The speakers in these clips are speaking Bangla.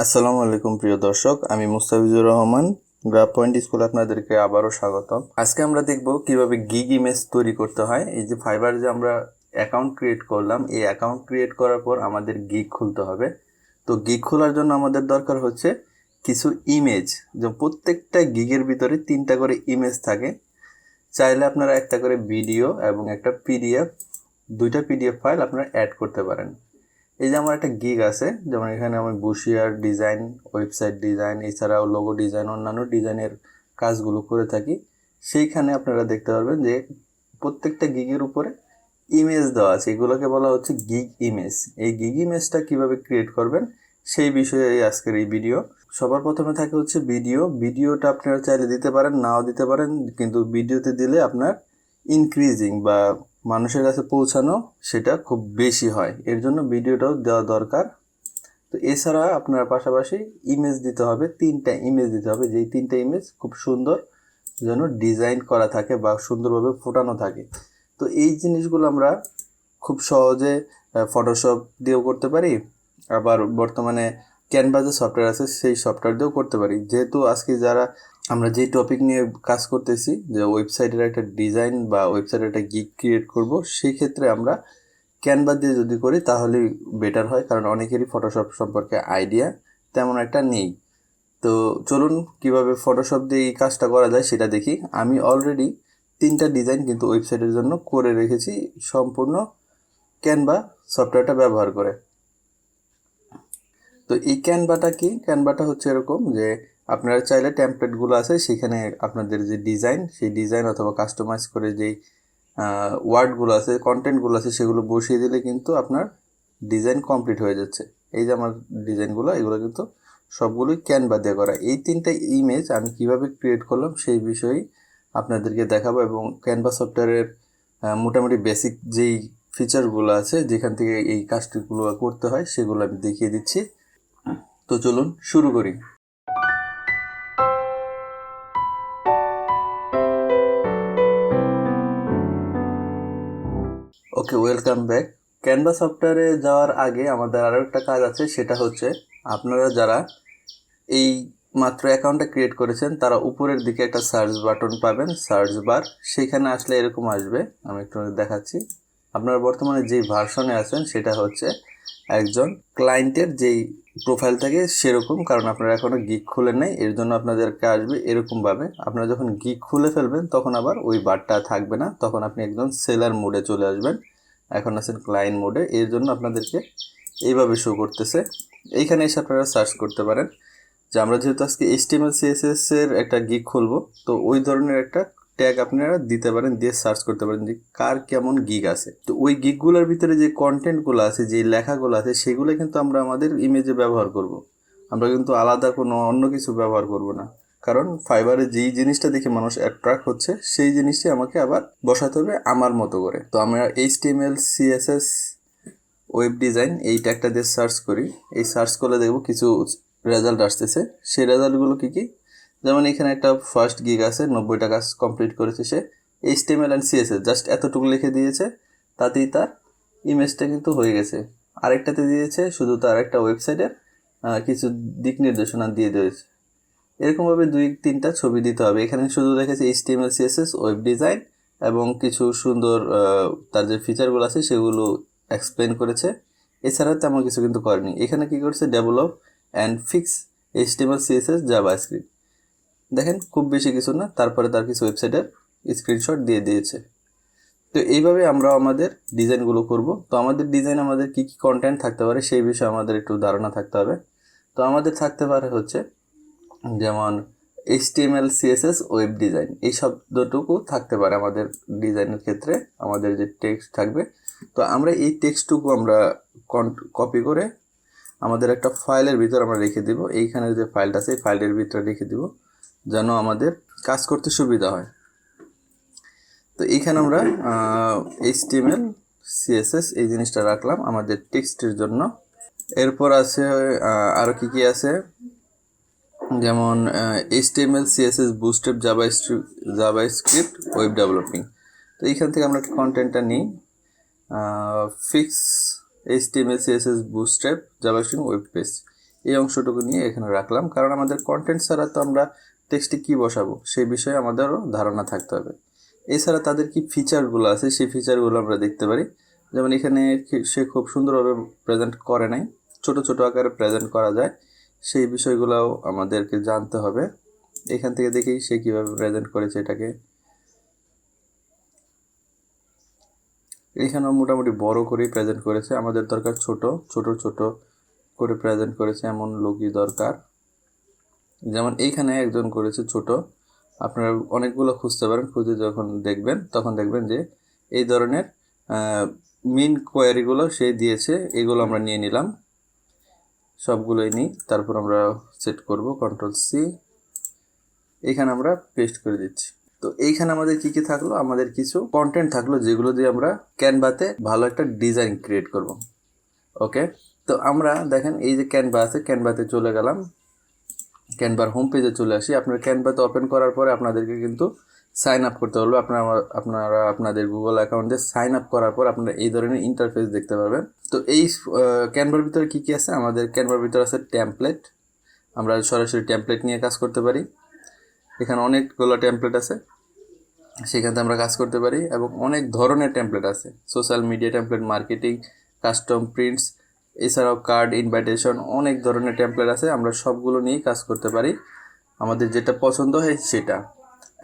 আসসালামু আলাইকুম প্রিয় দর্শক, আমি মুস্তাফিজুর রহমান। গ্রাফ পয়েন্ট স্কুলে আপনাদেরকে আবারও স্বাগতম। আজকে আমরা দেখব কিভাবে গিগ ইমেজ তৈরি করতে হয়। এই যে ফাইবার যে আমরা অ্যাকাউন্ট ক্রিয়েট করলাম, এই অ্যাকাউন্ট ক্রিয়েট করার পর আমাদের গিগ খুলতে হবে। তো গিগ খোলার জন্য আমাদের দরকার হচ্ছে কিছু ইমেজ। যে প্রত্যেকটা গিগের ভিতরে 3টা করে ইমেজ থাকে। চাইলে আপনারা একটা করে ভিডিও এবং একটা পিডিএফ, 2টা পিডিএফ ফাইল আপনারা অ্যাড করতে পারেন। এই যে আমার একটা গিগ আছে, যেমন এখানে আমি বুশিয়ার ডিজাইন, ওয়েবসাইট ডিজাইন, এছাড়াও লোগো ডিজাইন, অন্যান্য ডিজাইনের কাজগুলো করে থাকি। সেইখানে আপনারা দেখতে পারবেন যে প্রত্যেকটা গিগের উপরে ইমেজ দেওয়া আছে, এগুলোকে বলা হচ্ছে গিগ ইমেজ। এই গিগ ইমেজটা কিভাবে ক্রিয়েট করবেন সেই বিষয়ে আজকের এই ভিডিও। সবার প্রথমে থাকে হচ্ছে ভিডিওটা আপনারা চাইলে দিতে পারেন, নাও দিতে পারেন, কিন্তু ভিডিওতে দিলে আপনার ইনক্রিজিং বা মানুষের কাছে পৌঁছানো সেটা খুব বেশি হয়, এর জন্য ভিডিওটাও দেওয়া দরকার। তো এছাড়া আপনার পাশাপাশি ইমেজ দিতে হবে, 3টা ইমেজ দিতে হবে, যেই 3টা ইমেজ খুব সুন্দর যেন ডিজাইন করা থাকে বা সুন্দরভাবে ফোটানো থাকে। তো এই জিনিসগুলো আমরা খুব সহজে ফটোশপ দিয়েও করতে পারি, আবার বর্তমানে ক্যানভা যে সফটওয়্যার আছে সেই সফটওয়্যার দিয়েও করতে পারি। যেহেতু আজকে যারা আমরা যে টপিক নিয়ে কাজ করতেছি, যে ওয়েবসাইটের একটা ডিজাইন বা ওয়েবসাইটের একটা গিগ ক্রিয়েট করব, সেই ক্ষেত্রে আমরা ক্যানভা দিয়ে যদি করি তাহলেই বেটার হয়, কারণ অনেকেরই ফটোশপ সম্পর্কে আইডিয়া তেমন একটা নেই। তো চলুন কিভাবে ফটোশপ দিয়ে এই কাজটা করা যায় সেটা দেখি। আমি অলরেডি 3টা ডিজাইন কিন্তু ওয়েবসাইটের জন্য করে রেখেছি, সম্পূর্ণ ক্যানভা সফটওয়্যারটা ব্যবহার করে। তো এই ক্যানভাটা হচ্ছে এরকম যে আপনারা চাইলে টেমপ্লেটগুলো আছে সেখানে আপনাদের যে ডিজাইন, সেই ডিজাইন অথবা কাস্টমাইজ করে যেই ওয়ার্ডগুলো আছে, কন্টেন্টগুলো আছে, সেগুলো বসিয়ে দিলে কিন্তু আপনার ডিজাইন কমপ্লিট হয়ে যাচ্ছে। এই যে আমার ডিজাইনগুলো, এগুলো কিন্তু সবগুলোই ক্যানভা দিয়ে করা। এই 3টা ইমেজ আমি কিভাবে ক্রিয়েট করলাম সেই বিষয়েই আপনাদেরকে দেখাবো, এবং ক্যানভা সফটওয়্যারের মোটামুটি বেসিক যেই ফিচারগুলো আছে যেখান থেকে এই কাজগুলো করতে হয় সেগুলো আমি দেখিয়ে দিচ্ছি। তো চলুন শুরু করি। ওকে, ওয়েলকাম ব্যাক। ক্যানভা সফটওয়্যারে যাওয়ার আগে আমাদের আরও একটা কাজ আছে, সেটা হচ্ছে আপনারা যারা এই মাত্র অ্যাকাউন্টটা ক্রিয়েট করেছেন তারা উপরের দিকে একটা সার্চ বাটন পাবেন, সার্চ বার। সেইখানে আসলে এরকম আসবে, আমি একটু দেখাচ্ছি। আপনারা বর্তমানে যেই ভার্সনে আছেন সেটা হচ্ছে একজন ক্লায়েন্টের যেই প্রোফাইল থাকে সেরকম, কারণ আপনারা এখনও গিগ খুলে নাই, এর জন্য আপনাদেরকে আসবে এরকমভাবে। আপনারা যখন গিগ খুলে ফেলবেন তখন আবার ওই বারটা থাকবে না, তখন আপনি একদম সেলার মোডে চলে আসবেন। এখন আছেন ক্লায়েন্ট মোডে, এর জন্য আপনাদেরকে এইভাবে শো করতেছে। এইখানে এসে আপনারা সার্চ করতে পারেন যে আমরা যেহেতু আজকে HTML CSS এর একটা গিগ খুলবো, তো ওই ধরনের একটা ট্যাগ আপনারা দিতে পারেন, দিয়ে সার্চ করতে পারেন যে কার কেমন গিগ আছে। তো ওই গিগগুলোর ভিতরে যে কন্টেন্টগুলো আছে, যে লেখাগুলো আছে, সেগুলো কিন্তু আমরা আমাদের ইমেজে ব্যবহার করব। আমরা কিন্তু আলাদা কোনো অন্য কিছু ব্যবহার করব না, কারণ ফাইবারে যেই জিনিসটা দেখে মানুষ অ্যাট্রাক্ট হচ্ছে সেই জিনিসটি আমাকে আবার বসাতে হবে আমার মতো করে। তো আমরা HTML CSS ওয়েব ডিজাইন এই ট্যাগটা দিয়ে সার্চ করি। এই সার্চ করলে দেখবো কিছু রেজাল্ট আসতেছে। সেই রেজাল্টগুলো কী কী, যেমন এখানে একটা ফার্স্ট গিগ আছে, 90টা কাজ কমপ্লিট করেছে সে। HTML and CSS জাস্ট এতটুকু লিখে দিয়েছে, তাতেই তার ইমেজটা কিন্তু হয়ে গেছে। আরেকটাতে দিয়েছে শুধু তার একটা ওয়েবসাইটের কিছু দিক নির্দেশনা দিয়ে দিয়েছে। এরকমভাবে 2-3টা ছবি দিতে হবে। এখানে শুধু রেখেছে HTML CSS ওয়েব ডিজাইন এবং কিছু সুন্দর তার যে ফিচারগুলো আছে সেগুলো এক্সপ্লেন করেছে। এছাড়া তেমন কিছু কিন্তু করেনি। এখানে কি করছে, develop and fix HTML CSS JavaScript. দেখেন খুব বেশি কিছু না, তারপরে তার কিছু ওয়েবসাইটের স্ক্রিনশট দিয়ে দিয়েছে। তো এইভাবে আমরা আমাদের ডিজাইনগুলো করব। তো আমাদের ডিজাইন আমাদের কী কী কন্টেন্ট থাকতে পারে সেই বিষয়ে আমাদের একটু ধারণা থাকতে হবে। তো আমাদের থাকতে পারে হচ্ছে যেমন HTML CSS ওয়েব ডিজাইন, এই শব্দটুকু থাকতে পারে আমাদের ডিজাইনের ক্ষেত্রে। আমাদের যে টেক্সট থাকবে, তো আমরা এই টেক্সটটুকু আমরা কপি করে আমাদের একটা ফাইলের ভিতর আমরা রেখে দিব। এইখানে যে ফাইলটা আছে এই ফাইলের ভিতরে রেখে দিব যেন আমাদের কাজ করতে সুবিধা হয়। তো এইখানে আমরা HTML CSS এই জিনিসটা রাখলাম আমাদের টেক্সটের জন্য। এরপর আছে আরও কী আছে, যেমন HTML CSS Bootstrap JavaScript web developing. তো এইখান থেকে আমরা কন্টেন্টটা নিই, fix HTML CSS Bootstrap JavaScript web page. এই অংশটুকু নিয়ে এখানে রাখলাম, কারণ আমাদের কন্টেন্ট ছাড়া তো আমরা টেক্সটে কী বসাবো সেই বিষয়ে আমাদেরও ধারণা থাকতে হবে। এছাড়া তাদের কি ফিচারগুলো আছে সেই ফিচারগুলো আমরা দেখতে পারি। যেমন এখানে সে খুব সুন্দরভাবে প্রেজেন্ট করে নাই, ছোট ছোট আকারে প্রেজেন্ট করা যায়, সেই বিষয়গুলোও আমাদেরকে জানতে হবে। এখান থেকে দেখি সে কীভাবে প্রেজেন্ট করেছে এটাকে। এখানেও মোটামুটি বড় করেই প্রেজেন্ট করেছে, আমাদের দরকার ছোট ছোট ছোট করে প্রেজেন্ট করেছে এমন লোকই দরকার। যেমন এইখানে একজন করেছে ছোট, আপনারা অনেকগুলো খুঁজতে পারেন, খুঁজে যখন দেখবেন তখন দেখবেন যে এই ধরনের মেন কোয়ারিগুলো সে দিয়েছে, এগুলো আমরা নিয়ে নিলাম, সবগুলোই নিই, তারপর আমরা সেট করব Ctrl+C, এখানে আমরা পেস্ট করে দিচ্ছি। তো এইখানে আমাদের কি কি থাকলো, আমাদের কিছু কন্টেন্ট থাকলো যেগুলো দিয়ে আমরা ক্যানভাতে ভালো একটা ডিজাইন ক্রিয়েট করব। ওকে, তো আমরা দেখেন এই যে ক্যানভা আছে, ক্যানভাতে চলে গেলাম, ক্যানভার হোম পেজে চলে আসি। আপনার ক্যানভাতে ওপেন করার পরে আপনাদেরকে কিন্তু সাইন আপ করতে বলবে। আপনারা আপনাদের গুগল অ্যাকাউন্টে সাইন আপ করার পর আপনারা এই ধরনের ইন্টারফেস দেখতে পাবেন। তো এই ক্যানভার ভিতরে কি কি আছে, আমাদের ক্যানভার ভিতরে আছে টেমপ্লেট, আমরা সরাসরি টেমপ্লেট নিয়ে কাজ করতে পারি। এখানে অনেকগুলো টেমপ্লেট আছে, সেখান থেকে আমরা কাজ করতে পারি, এবং অনেক ধরনের টেমপ্লেট আছে, social media template, marketing, custom prints, এছাড়াও কার্ড, ইনভাইটেশন, অনেক ধরনের টেমপ্লেট আছে, আমরা সবগুলো নিয়েই কাজ করতে পারি, আমাদের যেটা পছন্দ হয় সেটা।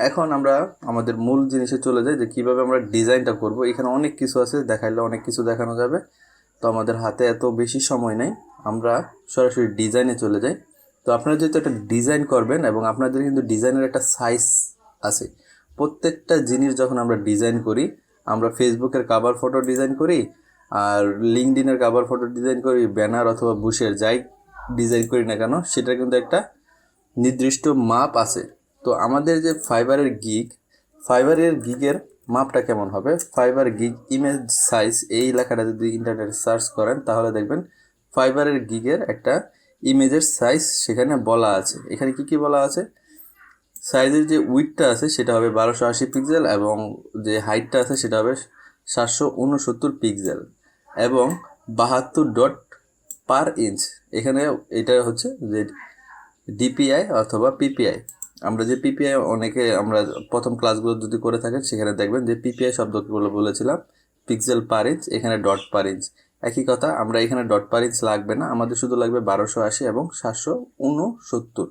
এখন আমরা আমাদের মূল জিনিসে চলে যাই যে কীভাবে আমরা ডিজাইনটা করব। এখানে অনেক কিছু আছে, দেখাইলে অনেক কিছু দেখানো যাবে, তো আমাদের হাতে এত বেশি সময় নেই, আমরা সরাসরি ডিজাইনে চলে যাই। তো আপনারা যেহেতু একটা ডিজাইন করবেন এবং আপনাদের কিন্তু ডিজাইনের একটা সাইজ আছে, প্রত্যেকটা জিনিস যখন আমরা ডিজাইন করি, আমরা ফেসবুকের কাভার ফটো ডিজাইন করি, আর লিঙ্কডইনের কাভার ফটো ডিজাইন করি, ব্যানার অথবা বুশের যাই ডিজাইন করি না কেন, সেটা কিন্তু একটা নির্দিষ্ট মাপ আছে। তো আমাদের যে ফাইবারের গিগের মাপটা কেমন হবে, ফাইবার গিগ ইমেজ সাইজ, এই লেখাটা যদি ইন্টারনেটে সার্চ করেন তাহলে দেখবেন ফাইবারের গিগের একটা ইমেজের সাইজ সেখানে বলা আছে। এখানে কি কি বলা আছে, সাইজের যে উইডথটা আছে সেটা হবে 1280 পিক্সেল, এবং যে হাইটটা আছে সেটা হবে 769 পিক্সেল, এবং 72 ডট পার ইঞ্চ। এখানে এটা হচ্ছে যে ডিপিআই অথবা পিপিআই। আমরা যে পিপিআই অনেকে আমরা প্রথম ক্লাসগুলো যদি করে থাকেন সেখানে দেখবেন যে পিপিআই শব্দগুলো বলেছিলাম, পিক্সেল পার ইঞ্চ, এখানে ডট পার ইঞ্চ। একই কথা, আমরা এখানে ডট পার ইঞ্চ লাগবে না, আমাদের শুধু লাগবে 1280 এবং 769।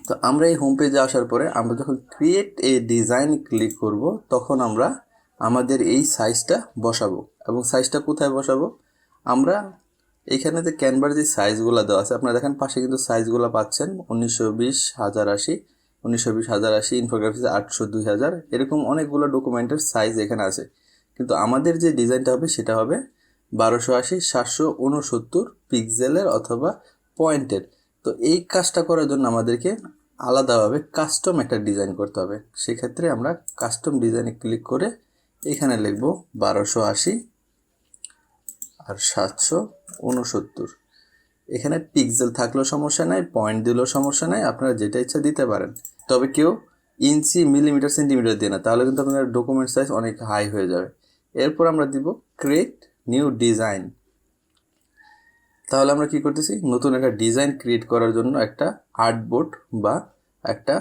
তো আমরা এই হোম পেজে আসার পরে আমরা যখন ক্রিয়েট এ ডিজাইন ক্লিক করব, তখন আমরা আমাদের এই সাইজটা বসাবো। এবং সাইজটা কোথায় বসাবো, আমরা এইখানে যে ক্যানভার যে সাইজগুলো দেওয়া আছে, আপনারা দেখেন পাশে কিন্তু সাইজগুলো পাচ্ছেন 1920, 1080, 1920, 1080, ইনফোগ্রাফিক্স 800, 2000, এরকম অনেকগুলো ডকুমেন্টের সাইজ এখানে আছে। কিন্তু আমাদের যে ডিজাইনটা হবে সেটা হবে 1280, 769 পিক্সেলের অথবা পয়েন্টের। তো এই কাজটা করার জন্য আমাদেরকে আলাদাভাবে কাস্টম একটা ডিজাইন করতে হবে। সেক্ষেত্রে আমরা কাস্টম ডিজাইনে ক্লিক করে এখানে লিখব 1280 আর 769। এখানে পিক্সেল থাকলেও সমস্যা নাই, পয়েন্ট দিলেও সমস্যা নাই, আপনারা যেটা ইচ্ছা দিতে পারেন। তবে কেউ ইঞ্চি, মিলিমিটার, সেন্টিমিটার দিয়ে না, তাহলে কিন্তু আপনার ডকুমেন্ট সাইজ অনেক হাই হয়ে যাবে। এরপর আমরা দিব ক্রিয়েট নিউ ডিজাইন। তাহলে আমরা কি করতেছি, নতুন একটা ডিজাইন ক্রিয়েট করার জন্য একটা আর্টবোর্ড বা একটা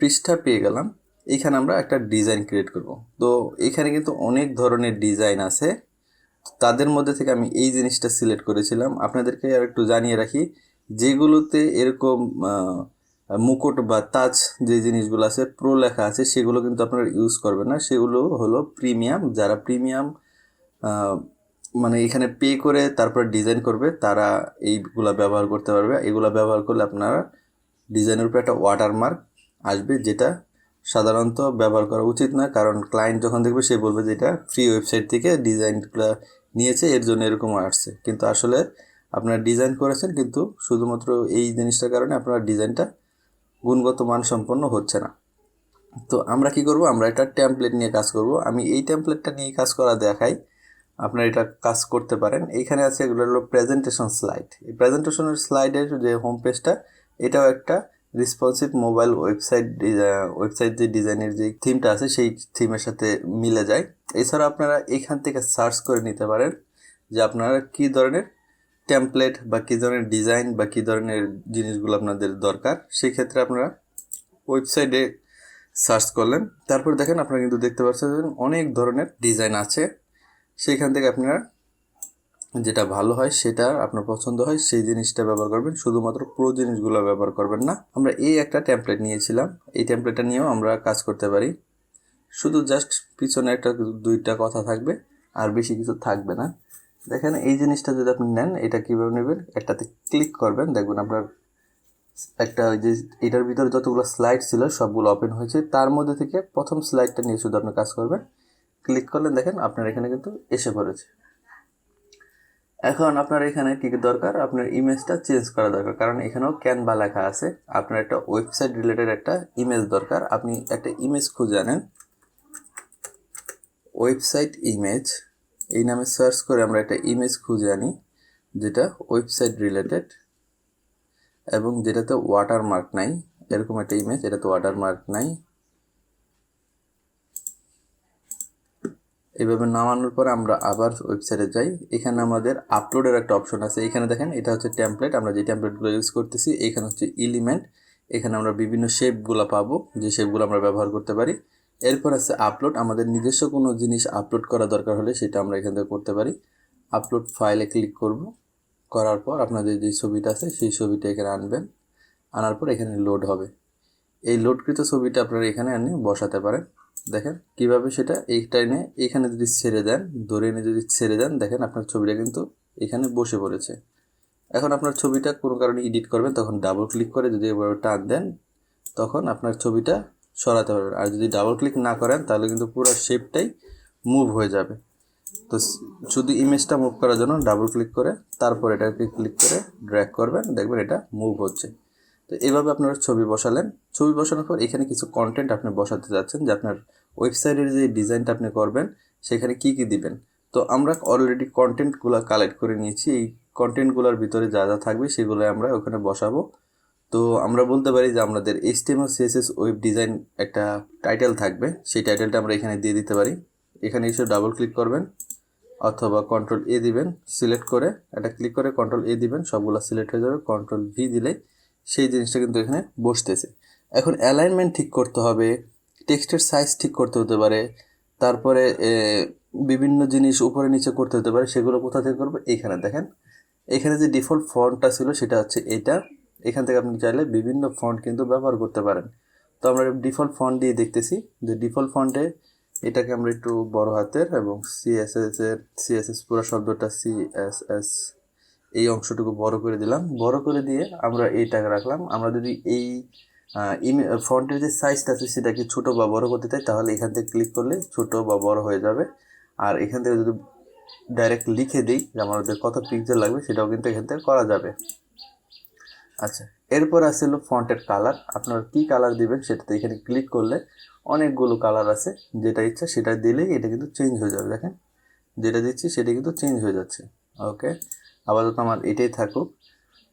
পৃষ্ঠা পেয়ে গেলাম। এখানে আমরা একটা ডিজাইন ক্রিয়েট করব। তো এখানে কিন্তু অনেক ধরনের ডিজাইন আছে, তাদের মধ্যে থেকে আমি এই জিনিসটা সিলেক্ট করেছিলাম। আপনাদেরকে আর একটু জানিয়ে রাখি, যেগুলোতে এরকম মুকুট বা তাজ যে জিনিসগুলো আছে, প্রো লেখা আছে, সেগুলো কিন্তু আপনারা ইউজ করবেন না, সেগুলো হলো প্রিমিয়াম। যারা প্রিমিয়াম মানে এখানে পে করে তারপর ডিজাইন করবে, তারা এইগুলা ব্যবহার করতে পারবে। এগুলা ব্যবহার করলে আপনারা ডিজাইনের উপরে একটা ওয়াটারমার্ক আসবে, যেটা সাধারণত ব্যবহার করা উচিত না, কারণ ক্লায়েন্ট যখন দেখবে সে বলবে যে এটা ফ্রি ওয়েবসাইট থেকে ডিজাইনগুলো নিয়েছে, এর জন্য এরকম আসছে। কিন্তু আসলে আপনারা ডিজাইন করেছেন, কিন্তু শুধুমাত্র এই জিনিসটার কারণে আপনার ডিজাইনটা গুণগত মানসম্পন্ন হচ্ছে না। তো আমরা কি করব, আমরা একটা টেমপ্লেট নিয়ে কাজ করব। আমি এই টেমপ্লেটটা নিয়ে কাজ করা দেখাই, আপনারা এটা কাজ করতে পারেন। এইখানে আছে এগুলো হলো প্রেজেন্টেশন স্লাইড। এই প্রেজেন্টেশনের স্লাইডের যে হোম পেজটা, এটাও একটা রেসপন্সিভ মোবাইল ওয়েবসাইট যে ডিজাইনের যে থিমটা আছে সেই থিমের সাথে মিলে যায়। এছাড়া আপনারা এখান থেকে সার্চ করে নিতে পারেন যে আপনারা কী ধরনের টেমপ্লেট বা কী ধরনের ডিজাইন বা কী ধরনের জিনিসগুলো আপনাদের দরকার, সেই ক্ষেত্রে আপনারা ওয়েবসাইটে সার্চ করলেন। তারপর দেখেন আপনারা কিন্তু দেখতে পাচ্ছেন অনেক ধরনের ডিজাইন আছে। সেইখান থেকে আপনারা যেটা ভালো হয়, সেটা আপনার পছন্দ হয়, সেই জিনিসটা ব্যবহার করবেন। শুধুমাত্র প্রো জিনিসগুলো ব্যবহার করবেন না। আমরা এই একটা টেমপ্লেট নিয়েছিলাম, এই টেমপ্লেটটা নিয়েও আমরা কাজ করতে পারি। শুধু জাস্ট পিছনে একটা দুইটা কথা থাকবে, আর বেশি কিছু থাকবে না। দেখেন এই জিনিসটা যদি আপনি নেন, এটা কীভাবে নেবেন, একটাতে ক্লিক করবেন, দেখবেন আপনার একটা ওই যে এটার ভিতরে যতগুলো স্লাইড ছিল সবগুলো ওপেন হয়েছে। তার মধ্যে থেকে প্রথম স্লাইডটা নিয়ে শুধু আপনি কাজ করবেন। ক্লিক করলেন, দেখেন আপনার এখানে কিন্তু এসে পড়েছে। এখন আপনার এখানে কী কী দরকার, আপনার ইমেজটা চেঞ্জ করা দরকার, কারণ এখানেও ক্যানভা লেখা আছে। আপনার একটা ওয়েবসাইট রিলেটেড একটা ইমেজ দরকার। আপনি একটা ইমেজ খুঁজে আনেন, ওয়েবসাইট ইমেজ এই নামে সার্চ করে আমরা একটা ইমেজ খুঁজে আনি যেটা ওয়েবসাইট রিলেটেড এবং যেটাতে ওয়াটারমার্ক নাই। এরকম একটা ইমেজ, এটাতে ওয়াটারমার্ক নাই। এইভাবে নামানোর পরে আমরা আবার ওয়েবসাইটে যাই। এখানে আমাদের আপলোডের একটা অপশন আছে। এখানে দেখেন এটা হচ্ছে টেমপ্লেট, আমরা যে টেমপ্লেটগুলো ইউজ করতেছি। এখানে হচ্ছে এলিমেন্ট, এখানে আমরা বিভিন্ন শেপগুলো পাবো, যে শেপগুলো আমরা ব্যবহার করতে পারি। এরপর আছে আপলোড, আমাদের নিজস্ব কোনো জিনিস আপলোড করা দরকার হলে সেটা আমরা এখান থেকে করতে পারি। আপলোড ফাইলে ক্লিক করব, করার পর আপনাদের যে ছবিটা আছে সেই ছবিটা এখানে আনবেন, আনার পর এখানে লোড হবে। এই লোডকৃত ছবিটা আপনারা এখানে এনে বসাতে পারেন। দেখেন কিভাবে সেটা এইটা এনে এখানে যদি ছেড়ে দেন, ধরে এনে যদি ছেড়ে দেন, দেখেন আপনার ছবিটা কিন্তু এখানে বসে পড়েছে। এখন আপনার ছবিটা কোনো কারণে এডিট করবেন, তখন ডাবল ক্লিক করে যদি এভাবে টান দেন, তখন আপনার ছবিটা সরাতে পারবেন। আর যদি ডাবল ক্লিক না করেন তাহলে কিন্তু পুরো শেপটাই মুভ হয়ে যাবে। তো শুধু ইমেজটা মুভ করার জন্য ডাবল ক্লিক করে তারপর এটাকে ক্লিক করে ড্র্যাগ করবেন, দেখবেন এটা মুভ হচ্ছে। তো এইভাবে আপনারা ছবি বসালেন। ছবি বসানোর পর এখানে কিছু কন্টেন্ট আপনি বসাতে যাচ্ছেন, যে আপনার ওয়েবসাইটের যে ডিজাইনটা আপনি করবেন সেখানে কি কি দিবেন। তো আমরা অলরেডি কন্টেন্টগুলো কালেক্ট করে নিয়েছি। এই কন্টেন্টগুলোর ভিতরে যা যা থাকবে সেগুলো আমরা ওখানে বসাবো। তো আমরা বলতে পারি যে আমাদের HTML CSS ওয়েব ডিজাইন একটা টাইটেল থাকবে, সেই টাইটেলটা আমরা এখানে দিয়ে দিতে পারি। এখানে এসে ডাবল ক্লিক করবেন অথবা কন্ট্রোল-A দিবেন, সিলেক্ট করে এটা ক্লিক করে কন্ট্রোল-A দিবেন, সবগুলো সিলেক্ট হয়ে যাবে। কন্ট্রোল-V দিলে সেই জিনিসটা কিন্তু এখানে বসতেছে। এখন অ্যালাইনমেন্ট ঠিক করতে হবে, টেক্সটের সাইজ ঠিক করতে হতে পারে, তারপরে বিভিন্ন জিনিস উপরে নিচে করতে হতে পারে। সেগুলো কোথা থেকে করবো, এইখানে দেখেন। এখানে যে ডিফল্ট ফন্টটা ছিল সেটা হচ্ছে এটা। এখান থেকে আপনি চাইলে বিভিন্ন ফন্ট কিন্তু ব্যবহার করতে পারেন। তো আমরা ডিফল্ট ফন্ট দিয়ে দেখতেছি যে ডিফল্ট ফন্টে এটাকে আমরা একটু বড় হাতের এবং সিএসএস পুরো শব্দটা CSS এই অংশটুকু বড় করে দিলাম। বড় করে দিয়ে আমরা এইটাকে রাখলাম। আমরা যদি এই ফন্টের যে সাইজটা আছে সেটাকে ছোট বা বড় করতে চাই, তাহলে এখান থেকে ক্লিক করলে ছোট বা বড় হয়ে যাবে। আর এখান থেকে যদি ডাইরেক্ট লিখে দিই যে আমাদের কত পিক্সেল লাগবে, সেটাও কিন্তু এখান থেকে করা যাবে। আচ্ছা, এরপর আসছিল ফন্টের কালার। আপনারা কি কালার দিবেন সেটাতে এখানে ক্লিক করলে অনেকগুলো কালার আছে, যেটা ইচ্ছা সেটা দিলেই এটা কিন্তু চেঞ্জ হয়ে যাবে। দেখেন যেটা দিচ্ছি সেটা কিন্তু চেঞ্জ হয়ে যাচ্ছে। ওকে, আপাতত আমার এটাই থাকুক।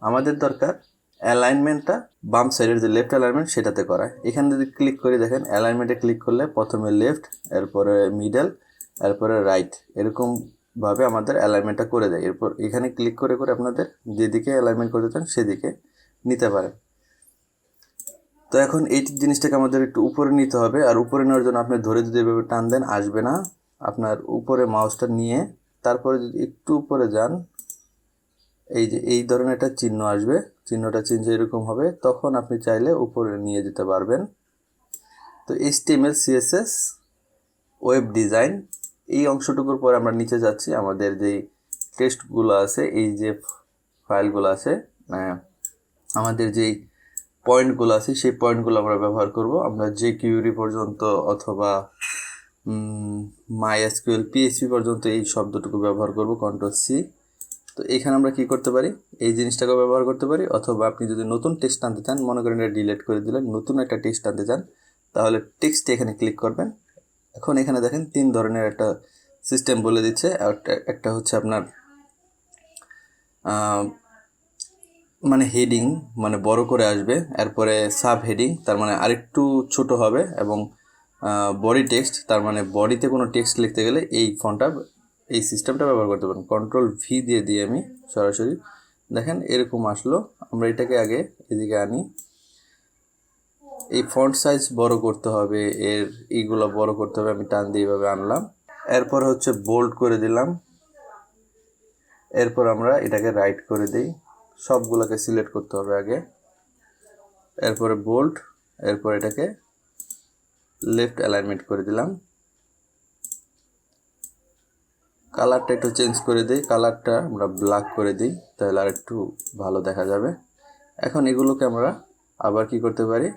আমাদের দরকার অ্যালাইনমেন্টটা বাম সাইডের যে লেফট অ্যালাইনমেন্ট সেটাতে করা। এখানে যদি ক্লিক করি, দেখেন অ্যালাইনমেন্টে ক্লিক করলে প্রথমে লেফট, এরপরে মিডল, এরপরে রাইট, এরকমভাবে আমাদের অ্যালাইনমেন্টটা করে দেয়। এরপর এখানে ক্লিক করে করে আপনাদের যেদিকে অ্যালাইনমেন্ট করতে চান সেদিকে নিতে পারেন। তো এখন এই জিনিসটাকে আমাদের একটু উপরে নিতে হবে। আর উপরে নেওয়ার জন্য আপনি ধরে যদি এভাবে টান দেন আসবে না। আপনার উপরে মাউসটা নিয়ে তারপরে যদি একটু উপরে যান, এই যে এই ধরনের একটা চিহ্ন আসবে, চিহ্নটা চেঞ্জ এরকম হবে, তখন আপনি চাইলে উপরে নিয়ে যেতে পারবেন। তো HTML CSS ওয়েব ডিজাইন এই অংশটুকুর পর আমরা নিচে যাচ্ছি। আমাদের যেই টেক্সটগুলো আছে, এই যে ফাইলগুলো আছে, আমাদের যেই পয়েন্টগুলো আছে সেই পয়েন্টগুলো আমরা ব্যবহার করব। আমরা jQuery পর্যন্ত অথবা MySQL PHP পর্যন্ত এই শব্দটুকু ব্যবহার করব, Ctrl+C। তো এখানে আমরা কি করতে পারি, এই জিনিসটাকে ব্যবহার করতে পারি। অথবা আপনি যদি নতুন টেক্সট আনতে চান, মনে করেন এটা ডিলিট করে দিলেন, নতুন একটা টেক্সট আনতে চান, তাহলে টেক্সটে এখানে ক্লিক করবেন। এখন এখানে দেখেন 3 ধরনের একটা সিস্টেম বলে দিচ্ছে। একটা হচ্ছে আপনার মানে হেডিং, মানে বড় করে আসবে, এরপরে সাব হেডিং তার মানে আরেকটু ছোট হবে, এবং বডি টেক্সট তার মানে বডিতে কোনো টেক্সট লিখতে গেলে এই ফন্টটা এই সিস্টেমটা ব্যবহার করতে পারেন। কন্ট্রোল ভি দিয়ে দিই আমি সরাসরি, দেখেন এরকম আসলো। আমরা এটাকে আগে এদিকে আনি, এই ফন্ট সাইজ বড় করতে হবে, এর এইগুলো বড় করতে হবে, আমি টান দিয়ে এইভাবে আনলাম। এরপর হচ্ছে বোল্ড করে দিলাম, এরপর আমরা এটাকে রাইট করে দিই, সবগুলোকে সিলেক্ট করতে হবে আগে, এরপরে বোল্ড, এরপর এটাকে লেফট অ্যালাইনমেন্ট করে দিলাম। কালারটা একটু চেঞ্জ করে দিই, কালারটা আমরা ব্ল্যাক করে দিই, তাহলে আর একটু ভালো দেখা যাবে। এখন এগুলোকে আমরা আবার কি করতে পারি,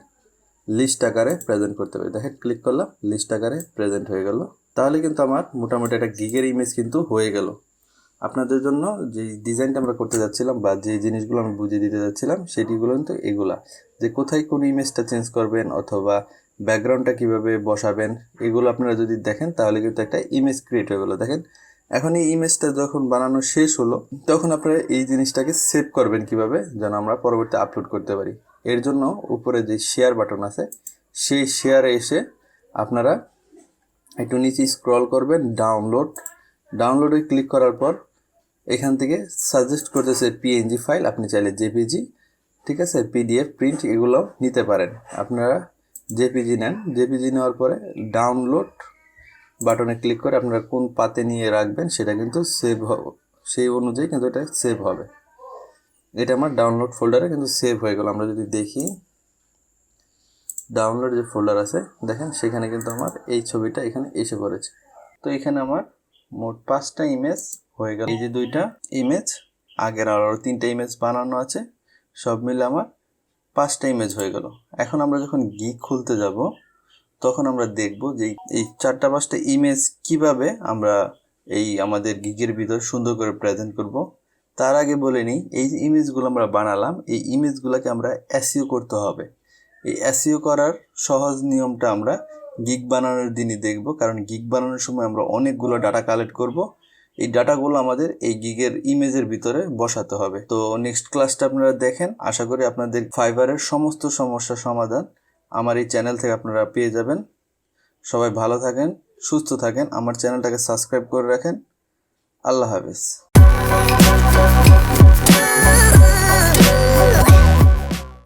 লিস্ট আকারে প্রেজেন্ট করতে পারি। দেখেন ক্লিক করলাম, লিস্ট আকারে প্রেজেন্ট হয়ে গেল। তাহলে কিন্তু আমার মোটামুটি একটা গিগের ইমেজ কিন্তু হয়ে গেল। আপনাদের জন্য যে ডিজাইনটা আমরা করতে যাচ্ছিলাম বা যে জিনিসগুলো আমি বুঝিয়ে দিতে যাচ্ছিলাম সেটিগুলো কিন্তু এগুলা, যে কোথায় কোন ইমেজটা চেঞ্জ করবেন অথবা ব্যাকগ্রাউন্ডটা কিভাবে বসাবেন, এগুলো আপনারা যদি দেখেন তাহলে কিন্তু একটা ইমেজ ক্রিয়েট হয়ে গেলো। দেখেন এখন এই ইমেজটা যখন বানানো শেষ হলো তখন আপনারা এই জিনিসটাকে সেভ করবেন কিভাবে, যেন আমরা পরবর্তী আপলোড করতে পারি। এর জন্য উপরে যে শেয়ার বাটন আছে সেই শেয়ারে এসে আপনারা একটু নিচে স্ক্রল করবেন, ডাউনলোডে ক্লিক করার পর এখান থেকে সাজেস্ট করতেছে পিএনজি ফাইল, আপনি চাইলে জেপিজি, ঠিক আছে, পিডিএফ, প্রিন্ট এগুলো নিতে পারেন। আপনারা জেপিজি নেন, জেপিজি নেওয়ার পরে ডাউনলোড বাটনে ক্লিক করে আপনারা কোন পাতে নিয়ে রাখবেন সেটা কিন্তু সেভ হবে, সেই অনুযায়ী কিন্তু এটা সেভ হবে। এটা আমার ডাউনলোড ফোল্ডারে কিন্তু সেভ হয়ে গেল। আমরা যদি দেখি ডাউনলোড যে ফোল্ডার আছে দেখেন সেখানে কিন্তু আমার এই ছবিটা এখানে এসে পড়েছে। তো এখানে আমার মোট 5টা ইমেজ হয়ে গেল। এই যে 2টা ইমেজ, আগের আরও 3টা ইমেজ বানানো আছে, সব মিলে আমার 5টা ইমেজ হয়ে গেল। এখন আমরা যখন গিগ খুলতে যাব তখন আমরা দেখব যে এই 4-5টা ইমেজ কিভাবে আমরা এই আমাদের গিগের ভিতর সুন্দর করে প্রেজেন্ট করব। তার আগে বলে নিই, এই যে ইমেজগুলো আমরা বানালাম এই ইমেজগুলোকে আমরা এসইও করতে হবে। এই এসইও করার সহজ নিয়মটা আমরা গিগ বানানোর দিনই দেখব, কারণ গিগ বানানোর সময় আমরা অনেকগুলো ডাটা কালেক্ট করব। এই ডাটাগুলো আমাদের এই গিগের ইমেজের ভিতরে বসাতে হবে। তো নেক্সট ক্লাসটা আপনারা দেখেন, আশা করি আপনাদের ফাইবারের সমস্ত সমস্যার সমাধান আমার এই চ্যানেল থেকে আপনারা পেয়ে যাবেন। সবাই ভালো থাকেন, সুস্থ থাকেন, আমার চ্যানেলটাকে সাবস্ক্রাইব করে রাখেন। আল্লাহ হাফেজ।